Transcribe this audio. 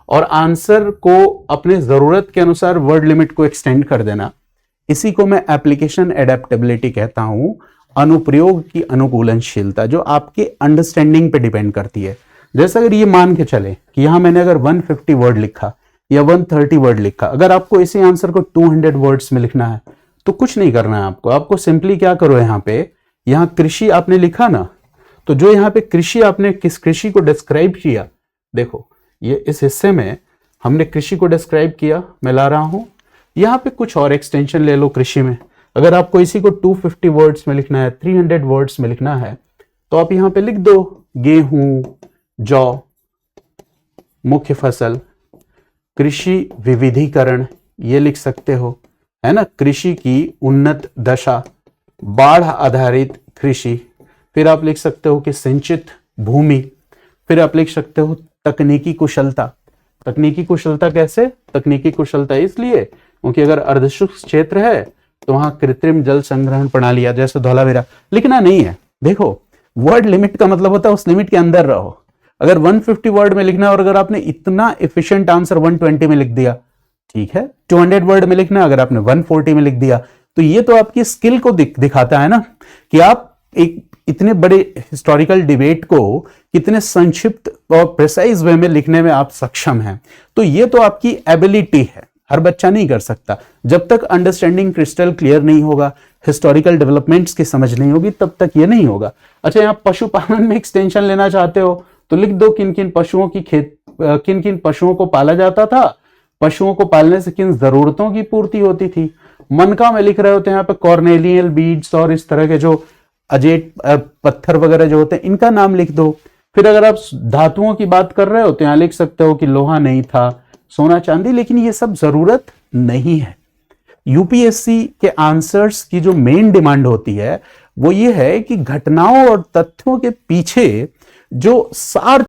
और आंसर को अपने जरूरत के अनुसार वर्ड लिमिट को एक्सटेंड कर देना, इसी को मैं एप्लीकेशन एडेप्टेबिलिटी कहता हूं, अनुप्रयोग की अनुकूलनशीलता, जो आपके अंडरस्टैंडिंग पे डिपेंड करती है। जैसे अगर ये मान के चले कि यहां मैंने अगर 150 वर्ड लिखा या 130 वर्ड लिखा, अगर आपको इसी आंसर को 200 वर्ड्स में लिखना है तो कुछ नहीं करना है आपको सिंपली क्या करो, यहां कृषि आपने लिखा ना, तो जो यहां पे कृषि आपने किस कृषि को डिस्क्राइब किया, देखो ये इस हिस्से में हमने कृषि को डिस्क्राइब किया, मैं ला रहा हूं, यहां पे कुछ और एक्सटेंशन ले लो कृषि में। अगर आपको इसी को 250 वर्ड्स में लिखना है, 300 वर्ड्स में लिखना है, तो आप यहां पे लिख दो गेहूं, जौ, मुख्य फसल, कृषि विविधीकरण, ये लिख सकते हो, है ना, कृषि की उन्नत दशा, बाढ़ आधारित कृषि, फिर आप लिख सकते हो कि सिंचित भूमि, फिर आप लिख सकते हो तकनीकी कुशलता। तकनीकी कुशलता कैसे? तकनीकी कुशलता इसलिए क्योंकि अगर अर्धशुष्क क्षेत्र है तो वहां कृत्रिम जल संग्रहण प्रणालियां, जैसे धौलावीरा, लिखना नहीं है। देखो वर्ड लिमिट का मतलब होता है उस लिमिट के अंदर रहो। अगर 150 वर्ड में लिखना है और अगर आपने इतना एफिशिएंट आंसर 120 में लिख दिया, ठीक है, 200 वर्ड में लिखना है, अगर आपने 140 में लिख दिया, तो ये तो आपकी स्किल को दिखाता है ना कि आप एक इतने बड़े हिस्टोरिकल डिबेट को कितने संक्षिप्त और प्रिसाइज वे में लिखने में आप सक्षम हैं। तो ये तो आपकी एबिलिटी है, हर बच्चा नहीं कर सकता। जब तक अंडरस्टैंडिंग क्रिस्टल क्लियर नहीं होगा, हिस्टोरिकल डेवलपमेंट्स की समझ नहीं होगी, तब तक ये नहीं होगा। अच्छा, यहाँ पशुपालन में एक्सटेंशन लेना चाहते हो तो लिख दो किन किन पशुओं को पाला जाता था, पशुओं को पालने से किन जरूरतों की पूर्ति होती थी। मनका में लिख रहे होते हैं यहाँ पे कॉर्नेलियल बीड्स और इस तरह के जो अजेट पत्थर वगैरह जो होते हैं, इनका नाम लिख दो। फिर अगर आप धातुओं की बात कर रहे हो तो यहां लिख सकते हो कि लोहा नहीं था, सोना चांदी, लेकिन ये सब जरूरत नहीं है। यूपीएससी के आंसर्स की जो मेन डिमांड होती है वो ये है कि घटनाओं और तथ्यों के पीछे जो सार